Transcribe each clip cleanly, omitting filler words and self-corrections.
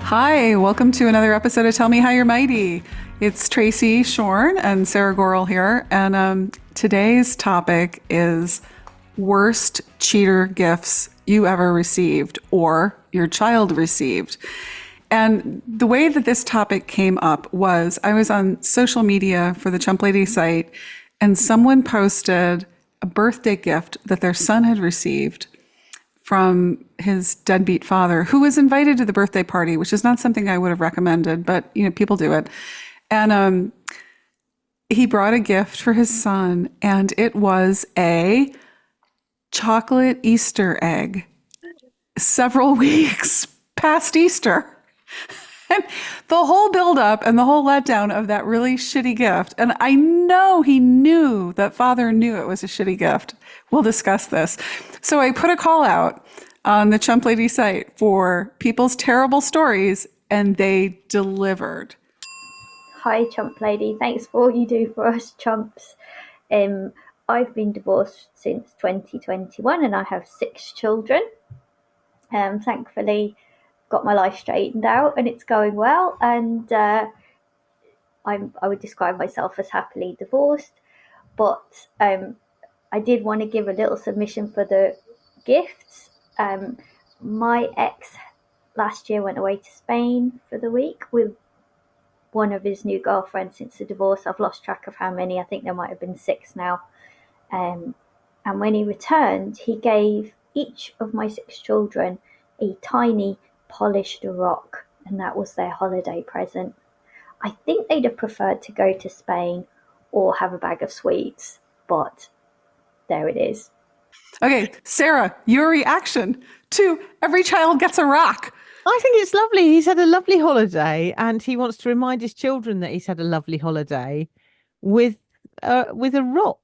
Hi, welcome to another episode of Tell Me How You're Mighty. It's Tracy Shorn and Sarah Gorel here, and today's topic is worst cheater gifts you ever received or your child received. And the way that this topic came up was I was on social media for the Chump Lady site, and someone posted a birthday gift that their son had received from his deadbeat father, who was invited to the birthday party, which is not something I would have recommended, but people do it. And he brought a gift for his son, and it was a chocolate Easter egg several weeks past Easter. And the whole buildup and the whole letdown of that really shitty gift. And I know he knew that father knew it was a shitty gift. We'll discuss this. So I put a call out on the Chump Lady site for people's terrible stories, and they delivered. Hi, Chump Lady. Thanks for all you do for us chumps. I've been divorced since 2021 and I have 6 children. Thankfully, got my life straightened out and it's going well. And I would describe myself as happily divorced. But I did want to give a little submission for the gifts. My ex last year went away to Spain for the week with one of his new girlfriends since the divorce. I've lost track of how many. I think there might have been 6 now. And when he returned, he gave each of my 6 children a tiny polished rock, and that was their holiday present. I think they'd have preferred to go to Spain or have a bag of sweets, but there it is. Okay, Sarah, your reaction to every child gets a rock. I think it's lovely. He's had a lovely holiday and he wants to remind his children that he's had a lovely holiday with a rock.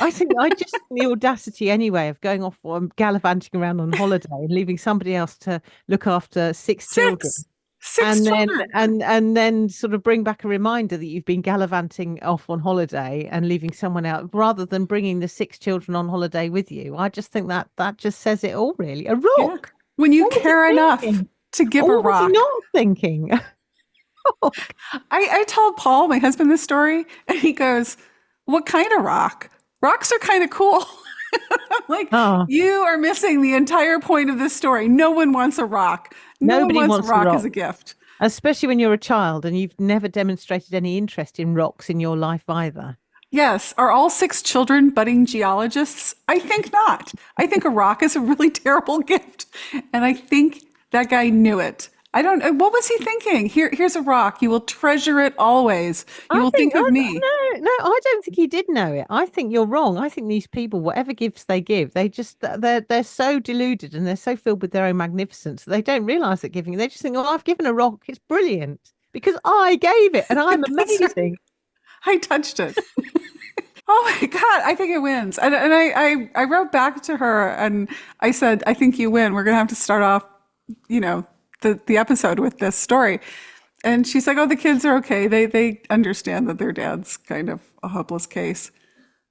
I just the audacity anyway of going off or gallivanting around on holiday and leaving somebody else to look after 6 children. Six children. And then sort of bring back a reminder that you've been gallivanting off on holiday and leaving someone out rather than bringing the 6 children on holiday with you. I just think that just says it all, really. A rock. Yeah. When you care enough to give a rock. What was he not thinking? I told Paul, my husband, this story, and he goes, "What kind of rock? Rocks are kind of cool." I'm like, You are missing the entire point of this story. No one wants a rock. Nobody wants a rock as a gift. Especially when you're a child and you've never demonstrated any interest in rocks in your life either. Yes. Are all 6 children budding geologists? I think not. I think a rock is a really terrible gift. And I think that guy knew it. I don't know. What was he thinking? Here's a rock. You will treasure it always. You will think of me. No, I don't think he did know it. I think you're wrong. I think these people, whatever gifts they give, they're so deluded and they're so filled with their own magnificence that they don't realise that giving. They just think, "Oh, I've given a rock. It's brilliant because I gave it and I'm amazing." I touched it. Oh my God, I think it wins. And I wrote back to her and I said, "I think you win. We're going to have to start off, the episode with this story." And she's like, "Oh, the kids are okay. They understand that their dad's kind of a hopeless case."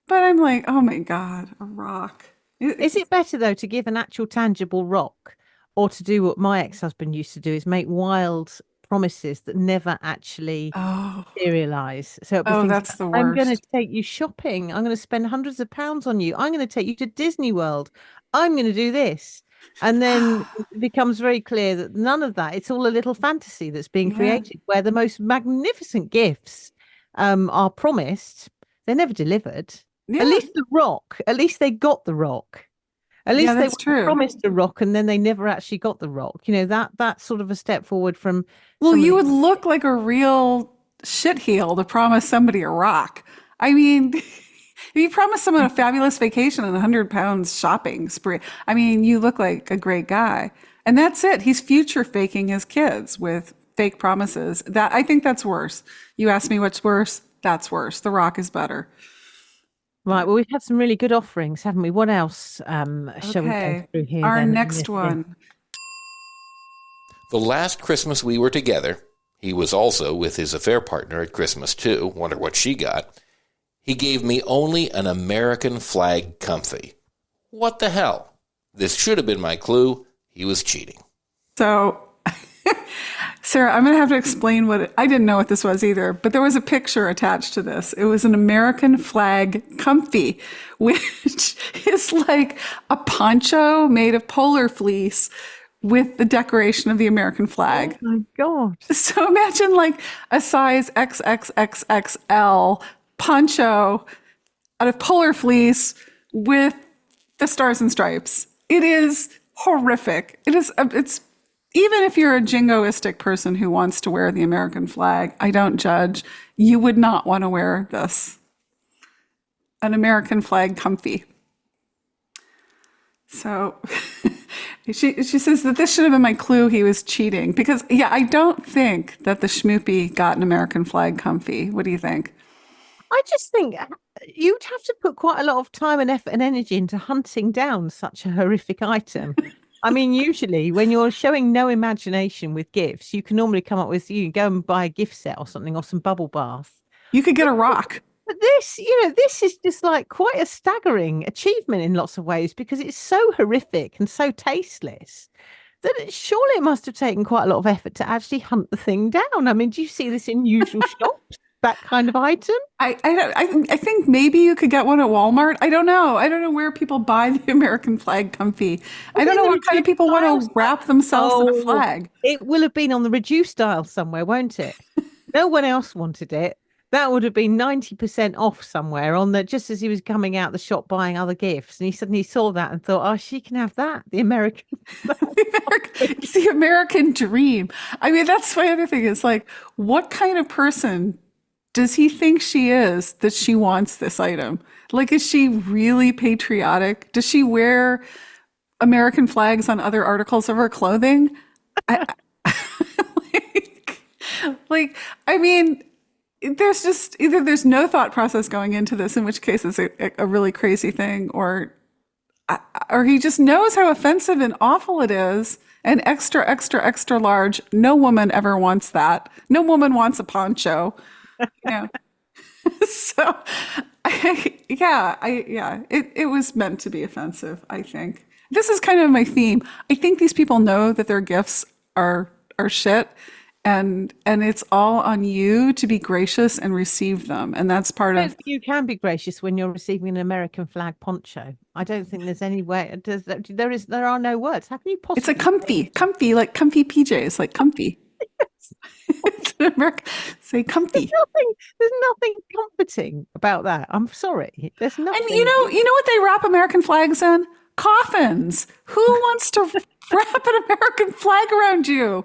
But I'm like, oh my God, a rock. Is it better though to give an actual tangible rock or to do what my ex-husband used to do, is make wild promises that never actually materialize? So that's the worst. I'm going to take you shopping. I'm going to spend hundreds of pounds on you. I'm going to take you to Disney World. I'm going to do this. And then it becomes very clear that none of that, it's all a little fantasy that's being created where the most magnificent gifts are promised. They're never delivered. Yeah. At least the rock, at least they got the rock. At least they were promised a rock and then they never actually got the rock. That's sort of a step forward from. Well, you would look like a real shitheel to promise somebody a rock. I mean, if you promise someone a fabulous vacation and 100 pounds shopping spree, I mean, you look like a great guy. And that's it. He's future faking his kids with fake promises. I think that's worse. You ask me what's worse? That's worse. The rock is better. Right. Well, we've had some really good offerings, haven't we? What else shall we go through here? Our next one. The last Christmas we were together, he was also with his affair partner at Christmas too. Wonder what she got. He gave me only an American flag comfy. What the hell? This should have been my clue. He was cheating. So Sarah, I'm going to have to explain I didn't know what this was either, but there was a picture attached to this. It was an American flag comfy, which is like a poncho made of polar fleece with the decoration of the American flag. Oh my God. So imagine like a size XXXXL poncho out of polar fleece with the stars and stripes. It is horrific. It's even if you're a jingoistic person who wants to wear the American flag, I don't judge. You would not want to wear this. An American flag comfy. So she says that this should have been my clue he was cheating. Because, yeah, I don't think that the schmoopy got an American flag comfy. What do you think? I just think you'd have to put quite a lot of time and effort and energy into hunting down such a horrific item. I mean, usually when you're showing no imagination with gifts, you can normally come up with, you go and buy a gift set or something or some bubble bath. You could get a rock. But this, this is just like quite a staggering achievement in lots of ways because it's so horrific and so tasteless that surely it must have taken quite a lot of effort to actually hunt the thing down. I mean, do you see this in usual shops? That kind of item? I think maybe you could get one at Walmart. I don't know. I don't know where people buy the American flag comfy. I don't know what kind of people want to wrap themselves in a flag. It will have been on the reduced aisle somewhere, won't it? No one else wanted it. That would have been 90% off somewhere on just as he was coming out the shop buying other gifts. And he suddenly saw that and thought, oh, she can have that. The American It's the American dream. I mean, that's my other thing is like, what kind of person does he think she is that she wants this item? Like, is she really patriotic? Does she wear American flags on other articles of her clothing? I mean, there's just either there's no thought process going into this, in which case it's a really crazy thing, or he just knows how offensive and awful it is. And extra, extra, extra large. No woman ever wants that. No woman wants a poncho. So it was meant to be offensive, I think. This is kind of my theme. I think these people know that their gifts are shit, and it's all on you to be gracious and receive them. And that's part of you can be gracious when you're receiving an American flag poncho. I don't think there's any way there are no words. How can you possibly? It's a comfy, like comfy PJs, like comfy. It's an American, say comfy. There's nothing comforting about that. I'm sorry. There's nothing. And you know what they wrap American flags in? Coffins. Who wants to wrap an American flag around you?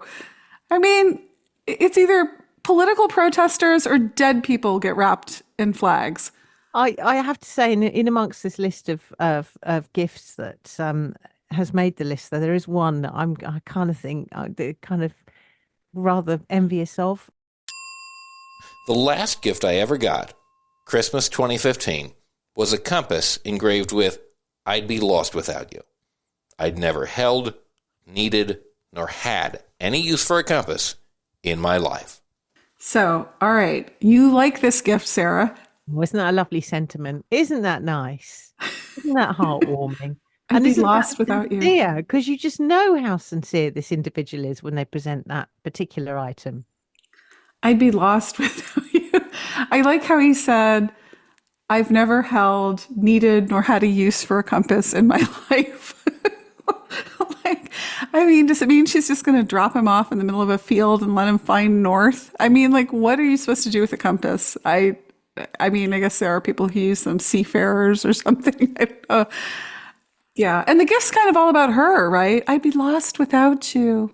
I mean, it's either political protesters or dead people get wrapped in flags. I have to say, in amongst this list of gifts that has made the list, there is one that I kind of think kind of rather envious of. The last gift I ever got, Christmas 2015, was a compass engraved with, "I'd be lost without you." I'd never held, needed, nor had any use for a compass in my life. So, all right. You like this gift, Sarah. Wasn't that a lovely sentiment? Isn't that nice? Isn't that heartwarming? I'd be lost without you. Yeah, because you just know how sincere this individual is when they present that particular item. I'd be lost without you. I like how he said, I've never held, needed, nor had a use for a compass in my life. Does it mean she's just going to drop him off in the middle of a field and let him find north? I mean, like, what are you supposed to do with a compass? I guess there are people who use them, seafarers or something. I don't know. Yeah. And the gift's kind of all about her, right? I'd be lost without you.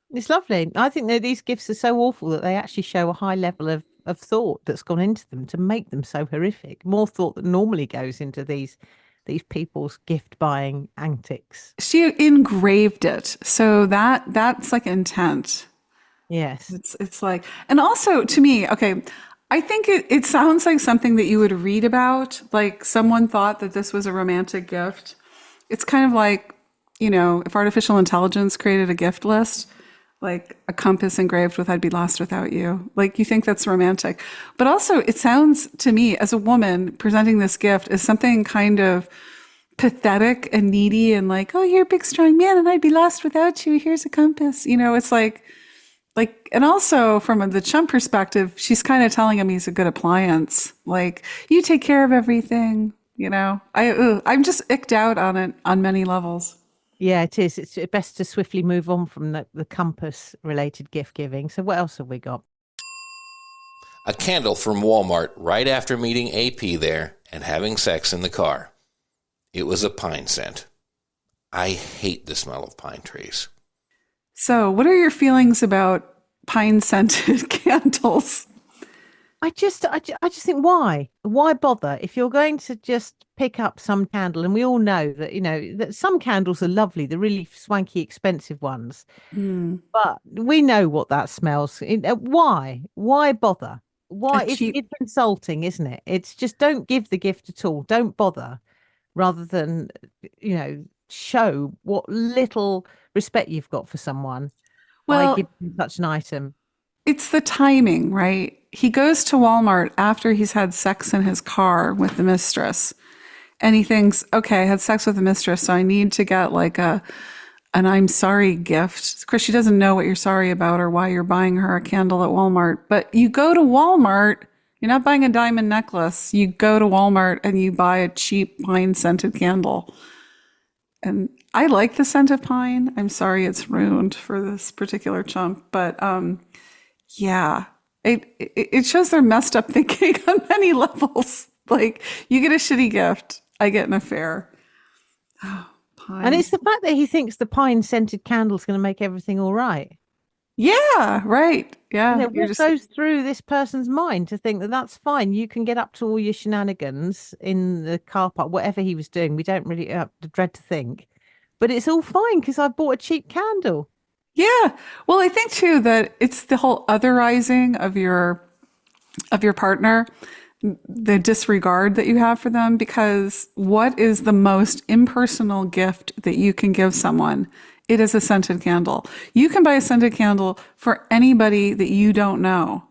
It's lovely. I think that these gifts are so awful that they actually show a high level of thought that's gone into them to make them so horrific. More thought that normally goes into these people's gift buying antics. She engraved it. So that's like intent. Yes. It's like, and also to me, okay, I think it sounds like something that you would read about, like someone thought that this was a romantic gift. It's kind of like, if artificial intelligence created a gift list, like a compass engraved with "I'd be lost without you." Like, you think that's romantic. But also it sounds to me as a woman presenting this gift as something kind of pathetic and needy and like, "Oh, you're a big, strong man and I'd be lost without you. Here's a compass." It's like, Like, and also from the chump perspective, she's kind of telling him he's a good appliance. Like, you take care of everything, you know. I'm just icked out on it on many levels. Yeah, it is. It's best to swiftly move on from the compass related gift giving. So what else have we got? A candle from Walmart right after meeting AP there and having sex in the car. It was a pine scent. I hate the smell of pine trees. So, what are your feelings about pine scented candles? I just think why bother if you're going to just pick up some candle, and we all know that that some candles are lovely, the really swanky expensive ones, but we know what that smells. Why bother? Why it's insulting, isn't it? It's just don't give the gift at all. Don't bother, rather than show what little respect you've got for someone by giving them such an item. It's the timing, right? He goes to Walmart after he's had sex in his car with the mistress. And he thinks, okay, I had sex with the mistress, so I need to get like an I'm sorry gift. Of course, she doesn't know what you're sorry about or why you're buying her a candle at Walmart. But you go to Walmart, you're not buying a diamond necklace. You go to Walmart and you buy a cheap pine scented candle. And I like the scent of pine. I'm sorry it's ruined for this particular chump, but yeah, it shows their messed up thinking on many levels. Like, you get a shitty gift, I get an affair. Oh, pine. And it's the fact that he thinks the pine scented candle is going to make everything all right. Yeah, right. Yeah. What goes through this person's mind to think that that's fine? You can get up to all your shenanigans in the car park, whatever he was doing. We don't really dread to think, but it's all fine because I bought a cheap candle. Yeah. Well, I think too that it's the whole otherizing of your partner, the disregard that you have for them, because what is the most impersonal gift that you can give someone? It is a scented candle. You can buy a scented candle for anybody that you don't know,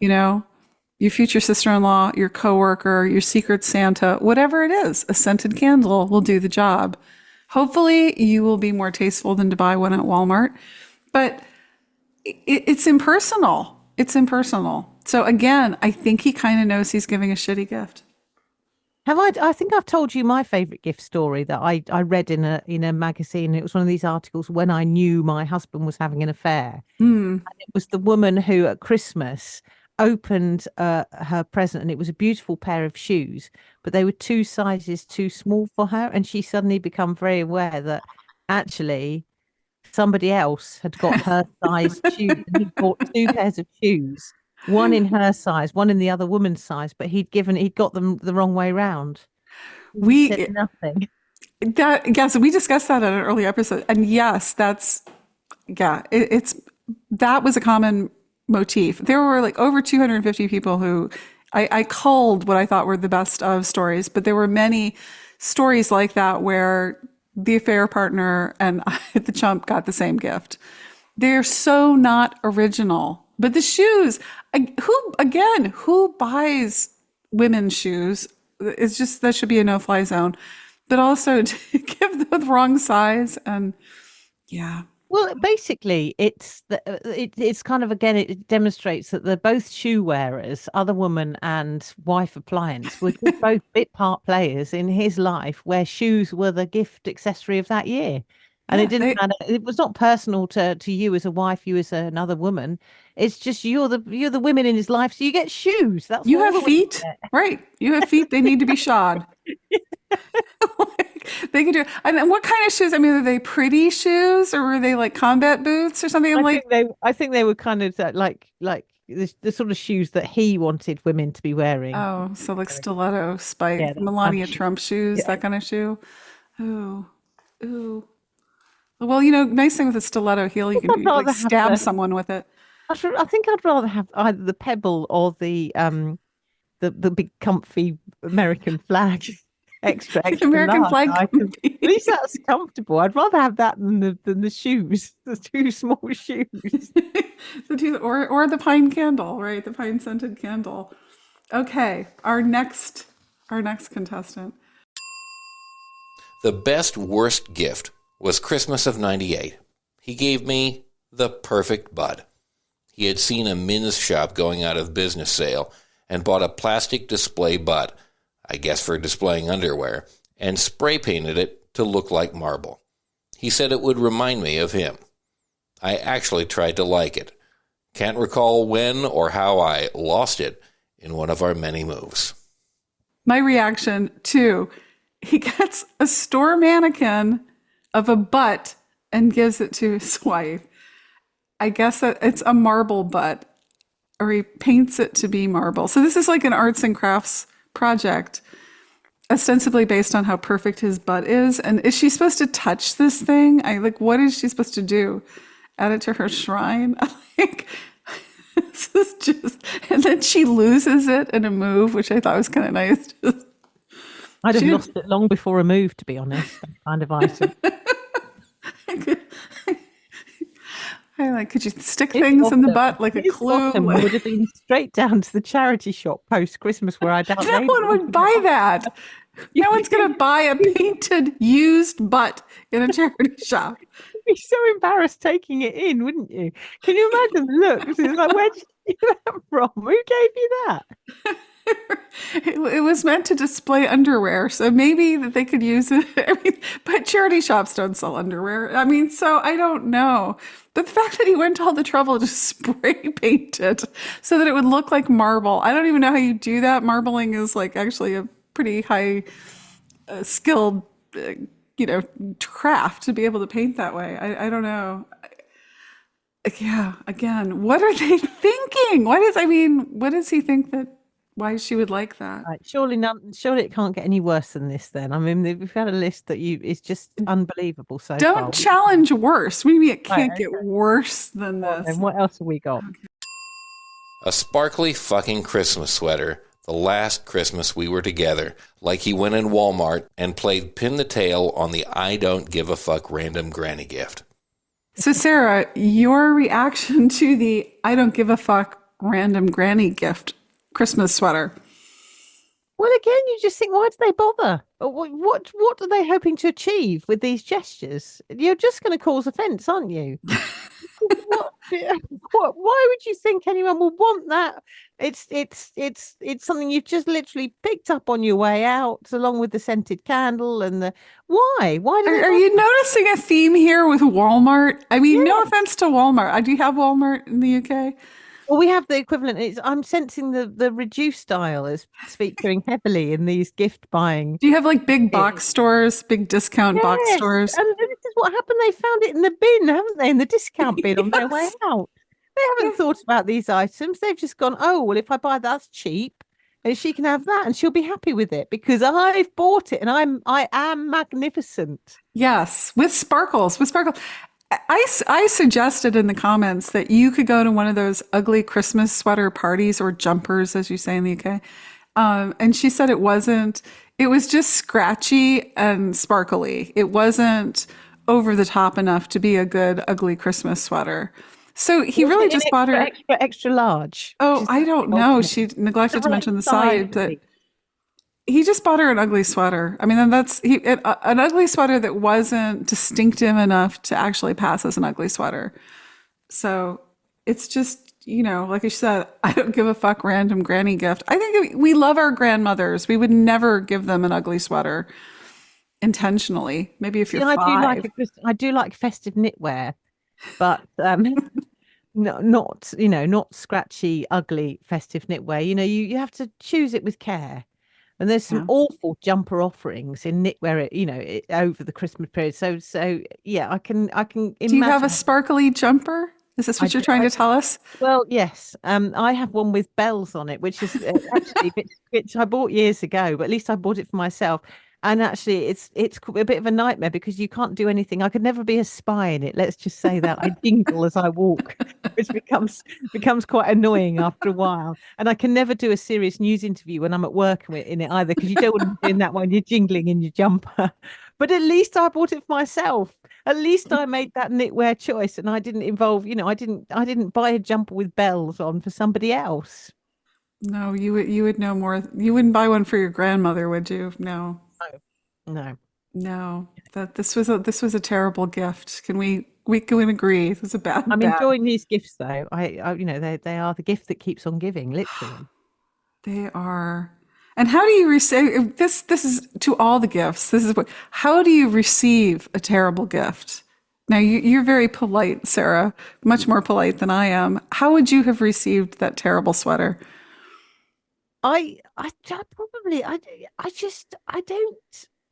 your future sister-in-law, your coworker, your secret Santa, whatever it is, a scented candle will do the job. Hopefully you will be more tasteful than to buy one at Walmart, but it's impersonal. It's impersonal. So again, I think he kind of knows he's giving a shitty gift. I think I've told you my favorite gift story that I read in a magazine. It was one of these articles when I knew my husband was having an affair. And it was the woman who at Christmas opened her present, and it was a beautiful pair of shoes, but they were 2 sizes too small for her. And she suddenly become very aware that actually somebody else had got her size shoes. And he bought 2 pairs of shoes. One in her size, one in the other woman's size, but he'd got them the wrong way round. We said nothing. So we discussed that in an early episode, and yes, that was a common motif. There were like over 250 people who I culled what I thought were the best of stories, but there were many stories like that where the affair partner and the chump got the same gift. They're so not original. But the shoes, who buys women's shoes? It's just, that should be a no-fly zone. But also to give them the wrong size, and yeah. Well, basically, it's kind of, again, it demonstrates that they're both shoe wearers, other woman and wife appliance, were both bit part players in his life where shoes were the gift accessory of that year. And it didn't matter. It was not personal to you as a wife, you as another woman. It's just you're the women in his life, so you get shoes. That's you have feet, right? You have feet. They need to be shod. They can do. And what kind of shoes? I mean, are they pretty shoes, or were they like combat boots or something? I think they were kind of like the sort of shoes that he wanted women to be wearing. Oh, so like stiletto spike, Melania Trump shoes, that kind of shoe. Ooh. Well, nice thing with a stiletto heel, you can stab someone with it. I think I'd rather have either the pebble or the big comfy American flag extra American flag. At least that's comfortable. I'd rather have that than the shoes, the 2 small shoes. or the pine candle, right? The pine scented candle. Okay, our next contestant. The best worst gift was Christmas of '98. He gave me the perfect bud. He had seen a men's shop going out of business sale and bought a plastic display butt, I guess for displaying underwear, and spray painted it to look like marble. He said it would remind me of him. I actually tried to like it. Can't recall when or how I lost it in one of our many moves. My reaction too, he gets a store mannequin of a butt and gives it to his wife. I guess that it's a marble butt, or he paints it to be marble. So this is like an arts and crafts project, ostensibly based on how perfect his butt is. And is she supposed to touch this thing? What is she supposed to do? Add it to her shrine? Like, this is just, and then she loses it in a move, which I thought was kind of nice. I'd have lost it long before a move, to be honest. That kind of item. Could you stick things in the butt like a clue? Would have been straight down to the charity shop post Christmas, where I doubt no one would buy that. No one's going to buy a painted used butt in a charity shop. You'd be so embarrassed taking it in, wouldn't you? Can you imagine the look? It's like, where did you get that from? Who gave you that? It was meant to display underwear, so maybe that they could use it. I mean, but charity shops don't sell underwear. I mean, so I don't know. But the fact that he went to all the trouble to spray paint it so that it would look like marble, I don't even know how you do that. Marbling is like actually a pretty high skilled, craft to be able to paint that way. I don't know. Yeah, again, what are they thinking? What does he think that? Why she would like that? Right, surely it can't get any worse than this then. I mean, we've had a list that is just unbelievable so far. Don't challenge worse. What do you mean it can't get worse than this? And what else have we got? A sparkly fucking Christmas sweater, the last Christmas we were together, like he went in Walmart and played pin the tail on the I don't give a fuck random granny gift. So Sarah, your reaction to the I don't give a fuck random granny gift Christmas sweater. Well, again, you just think, why do they bother? What are they hoping to achieve with these gestures? You're just going to cause offence, aren't you? Why would you think anyone will want that? It's something you've just literally picked up on your way out, along with the scented candle and the why? Are you noticing a theme here with Walmart? I mean, no offense to Walmart. Do you have Walmart in the UK? Well, we have the equivalent. I'm sensing the reduced style is featuring heavily in these gift buying. Do you have like big box stores, big discount box stores? And this is what happened. They found it in the bin, haven't they? In the discount bin on their way out. They haven't thought about these items. They've just gone, oh, well, if I buy that's cheap, and she can have that, and she'll be happy with it because I've bought it, and I am magnificent. Yes, with sparkles, I suggested in the comments that you could go to one of those ugly Christmas sweater parties or jumpers, as you say in the UK. And she said it was just scratchy and sparkly. It wasn't over the top enough to be a good ugly Christmas sweater. So he really just bought her extra large. Oh, I don't know. She neglected to mention the side that he just bought her an ugly sweater. I mean, and an ugly sweater that wasn't distinctive enough to actually pass as an ugly sweater. So it's just, like I said, I don't give a fuck random granny gift. I think we love our grandmothers. We would never give them an ugly sweater intentionally. Maybe if you're 5. I do like festive knitwear, but not scratchy, ugly festive knitwear. You have to choose it with care. And there's some awful jumper offerings in knitwear, over the Christmas period. So yeah, I can imagine. Do you have a sparkly jumper? Is this what you're trying to tell us? Well, yes. I have one with bells on it, which is actually which I bought years ago, but at least I bought it for myself. And actually, it's a bit of a nightmare because you can't do anything. I could never be a spy in it. Let's just say that I jingle as I walk, which becomes quite annoying after a while. And I can never do a serious news interview when I'm at work in it either, because you don't want to be doing that when you're jingling in your jumper. But at least I bought it for myself. At least I made that knitwear choice, and I didn't involve. I didn't buy a jumper with bells on for somebody else. No, you would know more. You wouldn't buy one for your grandmother, would you? No. No. No, that this was a terrible gift. Can we agree? This was a bad I'm bad. enjoying these gifts though. They are the gift that keeps on giving, literally. They are. And how do you receive this? This is to all the gifts. This is what. How do you receive a terrible gift? Now you're very polite, Sarah, much more polite than I am. How would you have received that terrible sweater? Probably I don't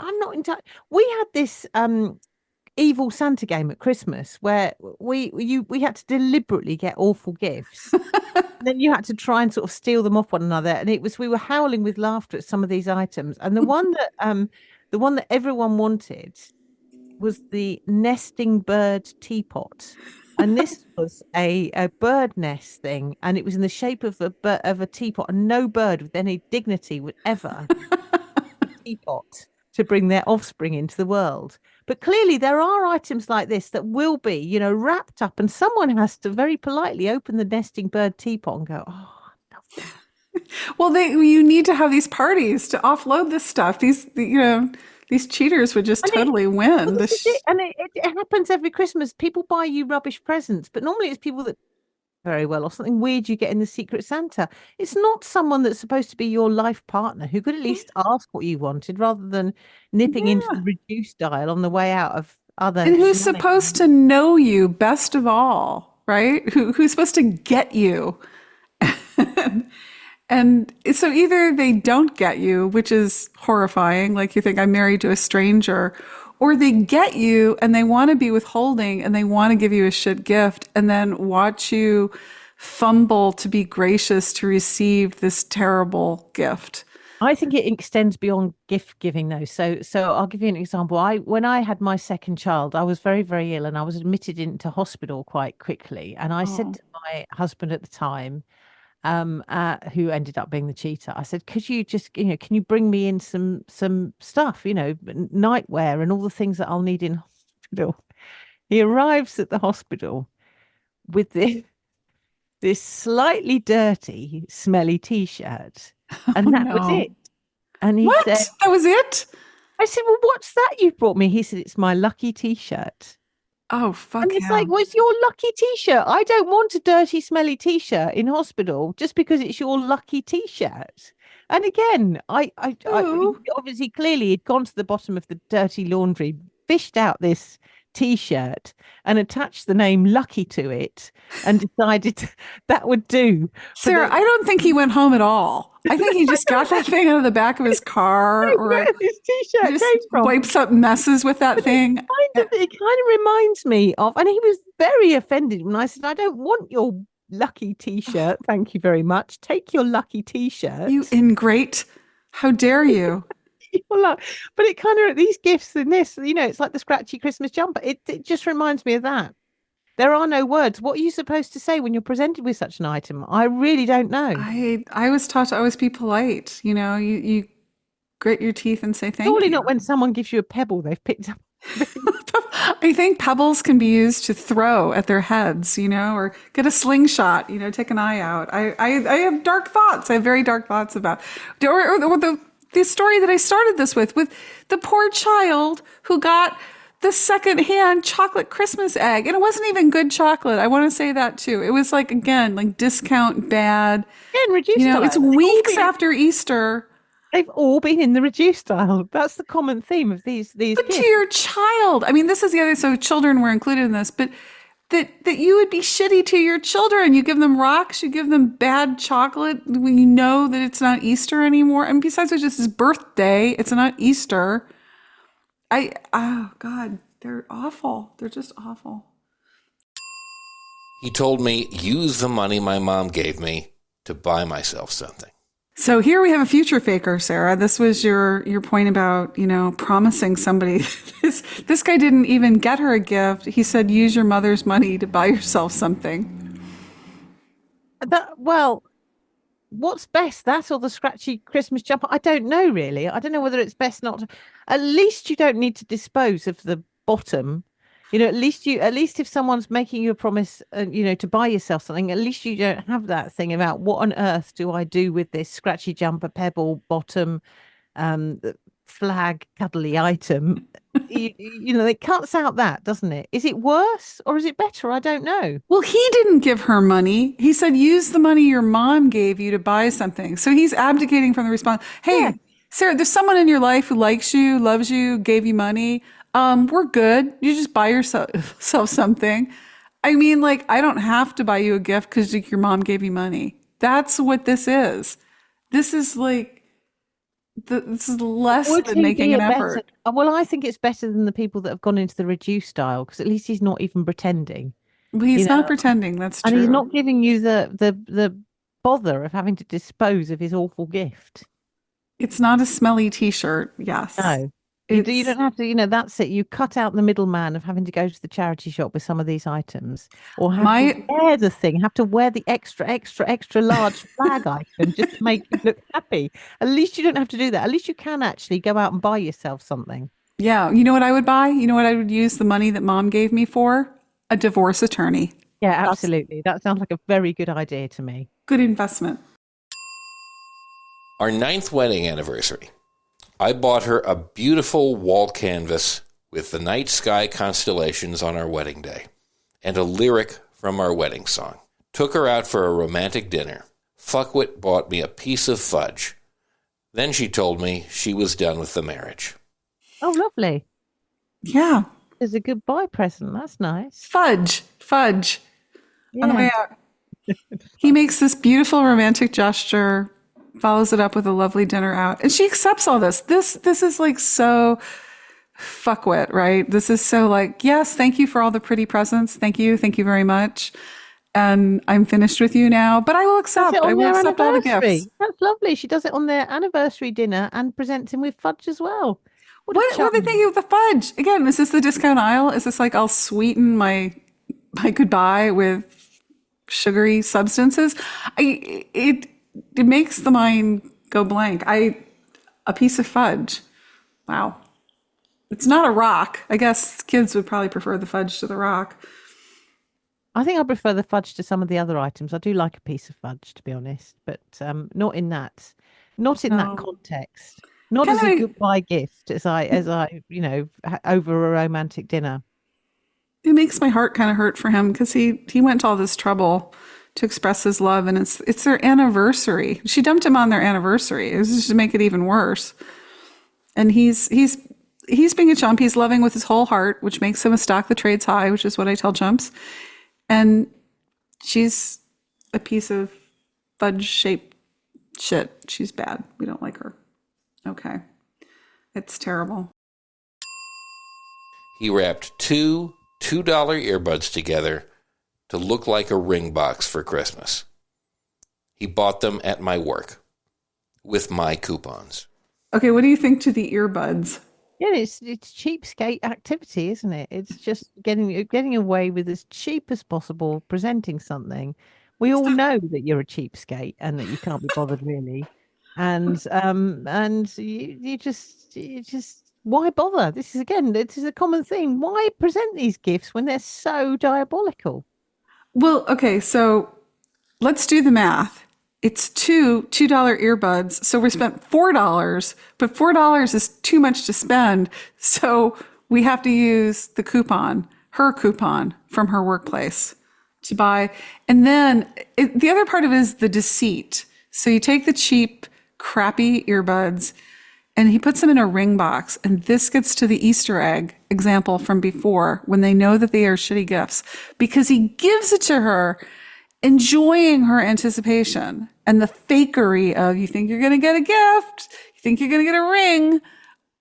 I'm not entirely. We had this evil Santa game at Christmas where we had to deliberately get awful gifts. Then you had to try and sort of steal them off one another, and we were howling with laughter at some of these items. And the one that everyone wanted was the nesting bird teapot. And this was a bird nest thing, and it was in the shape of a teapot, and no bird with any dignity would ever teapot to bring their offspring into the world. But clearly, there are items like this that will be, wrapped up, and someone has to very politely open the nesting bird teapot and go, "Oh, I love that." Well, you need to have these parties to offload this stuff. These cheaters would just And totally well, win. this is it. And it happens every Christmas. People buy you rubbish presents, but normally it's people that very well or something weird you get in the Secret Santa. It's not someone that's supposed to be your life partner who could at least ask what you wanted rather than nipping into the reduced dial on the way out of other And who's shenanigans. supposed to know you best of all, right? Who's supposed to get you? And so either they don't get you, which is horrifying, like you think I'm married to a stranger, or they get you and they want to be withholding and they want to give you a shit gift and then watch you fumble to be gracious to receive this terrible gift. I think it extends beyond gift giving though. So I'll give you an example. When I had my second child, I was very, very ill and I was admitted into hospital quite quickly. And I said Oh, to my husband at the time, who ended up being the cheater. I said, "Could you just, can you bring me in some stuff, nightwear and all the things that I'll need in hospital?" He arrives at the hospital with this slightly dirty, smelly t-shirt, oh and that was no. it. And he What? said, That was it? "I said, well, what's that you've brought me?" He said, "It's my lucky t-shirt." Oh, And fuck it's like, him. well, it's your lucky t-shirt. I don't want a dirty, smelly t-shirt in hospital just because it's your lucky t-shirt. And again, Ooh. obviously clearly had gone to the bottom of the dirty laundry, fished out this t-shirt and attached the name Lucky to it and decided that would do for Sarah, I don't think he went home at all. I think he just got that thing out of the back of his car or where this t-shirt just came from. wipes up messes with that thing. It kind of reminds me of, and he was very offended when I said, "I don't want your lucky t-shirt. Thank you very much. Take your lucky t-shirt." You ingrate. How dare you? But it kind of, these gifts and this, it's like the scratchy Christmas jumper. It just reminds me of that. There are no words. What are you supposed to say when you're presented with such an item? I really don't know. I was taught to always be polite. You grit your teeth and say thank Surely you. not when someone gives you a pebble they've picked up. I think pebbles can be used to throw at their heads, or get a slingshot, take an eye out. I have dark thoughts. I have very dark thoughts about, or the story that I started this with the poor child who got the secondhand chocolate Christmas egg. And it wasn't even good chocolate. I want to say that too. It was like, again, like discount bad. Yeah, and reduced style. It's weeks after Easter. They've all been in the reduced style. That's the common theme of these But gifts. to your child, I mean, this is the other, so children were included in this, but that you would be shitty to your children. You give them rocks, you give them bad chocolate when you know that it's not Easter anymore. And besides, it's just his birthday. It's not Easter. Oh God, they're awful. They're just awful. He told me, use the money my mom gave me to buy myself something. So here we have a future faker, Sarah. This was your point about, promising somebody. This guy didn't even get her a gift. He said, use your mother's money to buy yourself something. Well, what's best, that or the scratchy Christmas jumper? I don't know, really. I don't know whether it's best not to. At least you don't need to dispose of the bottom. At least if someone's making you a promise, to buy yourself something, at least you don't have that thing about what on earth do I do with this scratchy jumper, pebble, bottom, flag cuddly item, it cuts out that, doesn't it? Is it worse or is it better? I don't know. Well, he didn't give her money. He said, use the money your mom gave you to buy something. So he's abdicating from the response. Hey, Yeah. Sarah, there's someone in your life who likes you, loves you, gave you money. We're good. You just buy yourself something. I mean, like, I don't have to buy you a gift because your mom gave you money. That's what this is. This is like, this is less Would than he making be an a better? effort. Well, I think it's better than the people that have gone into the reduced style because at least he's not even pretending, Well, he's you not know, pretending. That's and he's true. not giving you the bother of having to dispose of his awful gift. It's not a smelly t-shirt. Yes. No. You It's, don't have to, that's it. You cut out the middleman of having to go to the charity shop with some of these items or have to my wear the thing, have to wear the extra large flag item just to make you look happy. At least you don't have to do that. At least you can actually go out and buy yourself something. Yeah, you know what I would buy? You know what I would use the money that mom gave me for? A divorce attorney. Yeah, That's absolutely. That sounds like a very good idea to me. good investment. Our 9th wedding anniversary. I bought her a beautiful wall canvas with the night sky constellations on our wedding day and a lyric from our wedding song. Took her out for a romantic dinner. Fuckwit bought me a piece of fudge. Then she told me she was done with the marriage. Oh, lovely. Yeah. There's a goodbye present. That's nice. Fudge. On the Yeah. way out. He makes this beautiful romantic gesture, follows it up with a lovely dinner out, and she accepts all this. This is like so fuckwit, right? This is so like, yes, thank you for all the pretty presents. Thank you very much. And I'm finished with you now, but I will accept. Does it I on will their accept all the anniversary. gifts. That's lovely. She does it on their anniversary dinner and presents him with fudge as well. What a What are they charm. thinking of the fudge? Again, is this the discount aisle? Is this like I'll sweeten my goodbye with sugary substances? It makes the mind go blank. A piece of fudge. Wow. It's not a rock. I guess kids would probably prefer the fudge to the rock. I think I prefer the fudge to some of the other items. I do like a piece of fudge, to be honest, but not in that No. context. Not Can as a I- goodbye gift, as I over a romantic dinner. It makes my heart kind of hurt for him because he went to all this trouble to express his love, and it's their anniversary. She dumped him on their anniversary. It was just to make it even worse. And he's being a chump. He's loving with his whole heart, which makes him a stock the trades high, which is what I tell chumps. And she's a piece of fudge shaped shit. She's bad. We don't like her. Okay. It's terrible. He wrapped two $2 earbuds together to look like a ring box for Christmas. He bought them at my work with my coupons. Okay, what do you think to the earbuds? Yeah, it's cheapskate activity, isn't it? It's just getting away with as cheap as possible, presenting something. We all know that you're a cheapskate and that you can't be bothered really. And you just why bother? This is a common theme. Why present these gifts when they're so diabolical? Well, okay, so let's do the math. It's $2 earbuds. So we spent $4, but $4 is too much to spend. So we have to use the coupon, her coupon from her workplace to buy. And then the other part of it is the deceit. So you take the cheap, crappy earbuds and he puts them in a ring box. And this gets to the Easter egg example from before when they know that they are shitty gifts because he gives it to her enjoying her anticipation and the fakery of you think you're going to get a gift, you think you're going to get a ring.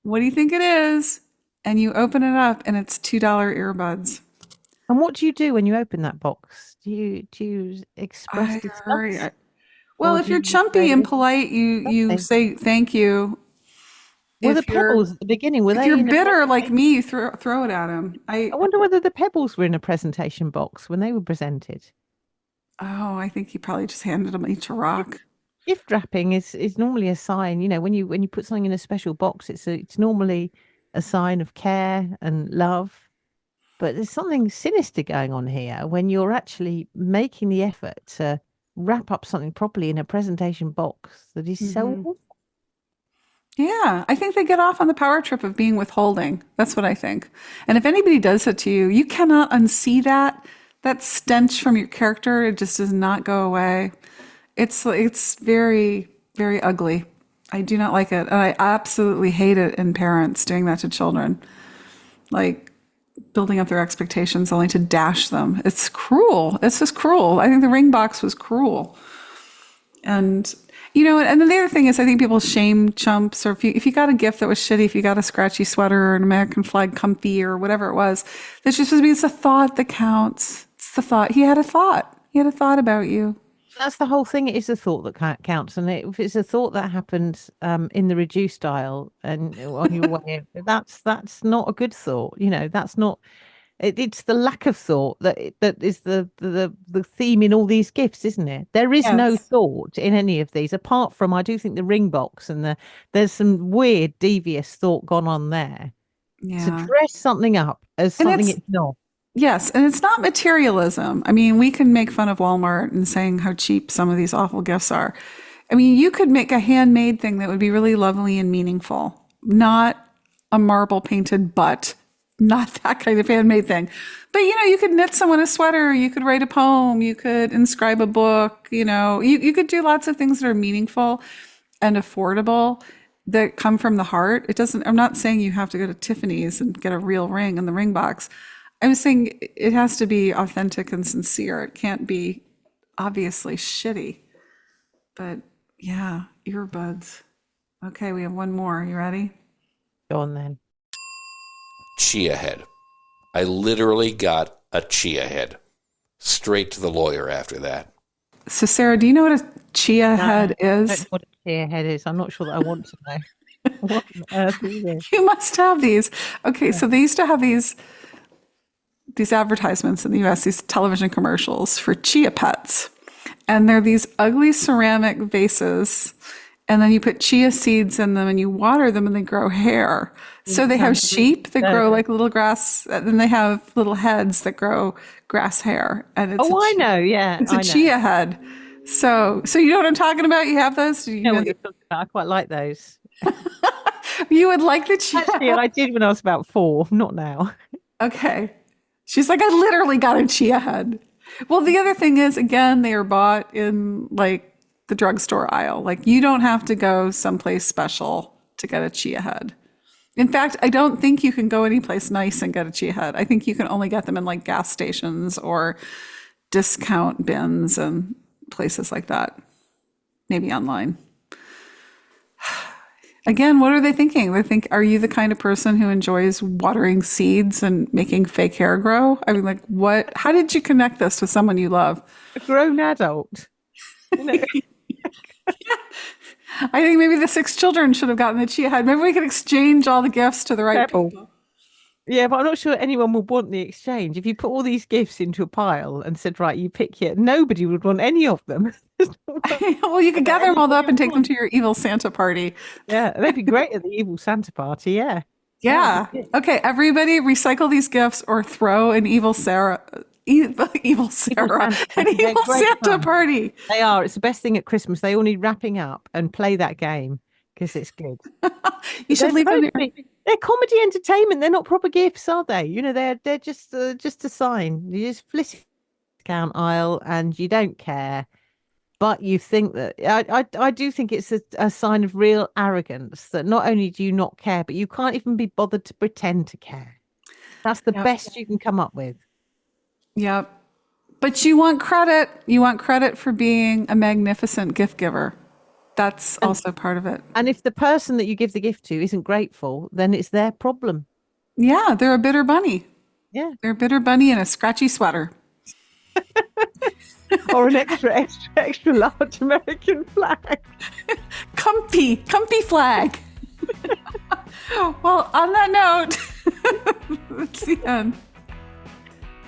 What do you think it is? And you open it up and it's $2 earbuds. And what do you do when you open that box? Do you express disgust? Well, Or if do you're you chumpy say and polite, you something? say thank you. Were the If you're- pebbles at the beginning? Were If they you're in a bitter like presentation- me, you throw it at him. I wonder whether the pebbles were in a presentation box when they were presented. I think he probably just handed them each a rock. Gift wrapping is normally a sign, when you put something in a special box, it's normally a sign of care and love. But there's something sinister going on here when you're actually making the effort to wrap up something properly in a presentation box that is so Mhm. awful. Yeah, I think they get off on the power trip of being withholding. That's what I think. And if anybody does it to you, you cannot unsee that. That stench from your character, it just does not go away. It's very, very ugly. I do not like it. And I absolutely hate it in parents doing that to children. Like building up their expectations only to dash them. It's cruel. It's just cruel. I think the ring box was cruel. And and then the other thing is, I think people shame chumps, or if you got a gift that was shitty, if you got a scratchy sweater or an American flag comfy or whatever it was, that's just supposed to be, it's a thought that counts. It's the thought. He had a thought. He had a thought about you. That's the whole thing. It is a thought that counts, and if it's a thought that happened in the reduced aisle and on your way, that's not a good thought. That's not. It's the lack of thought that is the theme in all these gifts, isn't it? There is no thought in any of these, apart from, I do think, the ring box, and there's some weird, devious thought gone on there. Yeah. To dress something up as something it's not. Yes, and it's not materialism. I mean, we can make fun of Walmart and saying how cheap some of these awful gifts are. I mean, you could make a handmade thing that would be really lovely and meaningful, not a marble painted butt. Not that kind of handmade thing. But, you could knit someone a sweater. You could write a poem. You could inscribe a book. You could do lots of things that are meaningful and affordable that come from the heart. I'm not saying you have to go to Tiffany's and get a real ring in the ring box. I'm saying it has to be authentic and sincere. It can't be obviously shitty. But yeah, earbuds. Okay, we have one more. You ready? Go on then. Chia head. I literally got a chia head. Straight to the lawyer after that. So, Sarah, do you know what a chia head I don't is? know what a chia head is. I'm not sure that I want to know. What on earth is this? You must have these. Okay, so they used to have these advertisements in the US, these television commercials for chia pets. And they're these ugly ceramic vases. And then you put chia seeds in them and you water them and they grow hair. So they have sheep that grow like little grass. And then they have little heads that grow grass hair. And it's I know. Yeah. It's a chia head. So you know what I'm talking about? You have those? I know what you're talking about. I quite like those. You would like the chia Actually, I did when I was about 4, not now. Okay. She's like, I literally got a chia head. Well, the other thing is, again, they are bought in like the drugstore aisle. Like you don't have to go someplace special to get a chia head. In fact, I don't think you can go anyplace nice and get a chia head. I think you can only get them in like gas stations or discount bins and places like that. Maybe online. Again, what are they thinking? They think, are you the kind of person who enjoys watering seeds and making fake hair grow? I mean, like what? How did you connect this with someone you love? A grown adult. I think maybe the 6 children should have gotten the chia head. Maybe we could exchange all the gifts to the right people. Yeah, but I'm not sure anyone would want the exchange. If you put all these gifts into a pile and said, right, you pick here, nobody would want any of them. Well, you could gather them all up and take them to your evil Santa party. Yeah, they'd be great at the evil Santa party, yeah. Yeah. Okay, everybody recycle these gifts or throw an evil Sarah, an evil Santa party. They are. It's the best thing at Christmas. They all need wrapping up and play that game because it's good. You should leave them. They're comedy entertainment. They're not proper gifts, are they? They're just a sign. You just flit discount aisle and you don't care. But you think that I do think it's a sign of real arrogance that not only do you not care, but you can't even be bothered to pretend to care. That's the best you can come up with. Yep. But you want credit. You want credit for being a magnificent gift giver. That's also part of it. And if the person that you give the gift to isn't grateful, then it's their problem. Yeah, they're a bitter bunny. Yeah. They're a bitter bunny in a scratchy sweater. Or an extra large American flag. Comfy flag. Well, on that note, that's the end.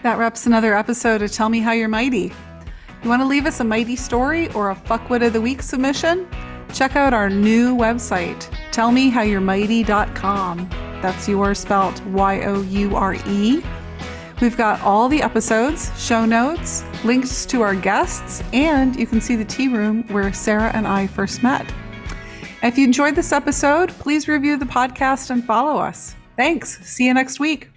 That wraps another episode of Tell Me How You're Mighty. You want to leave us a mighty story or a fuckwit of the week submission? Check out our new website, tellmehowyourmighty.com. That's yours spelled YOURE. We've got all the episodes, show notes, links to our guests, and you can see the tea room where Sarah and I first met. If you enjoyed this episode, please review the podcast and follow us. Thanks. See you next week.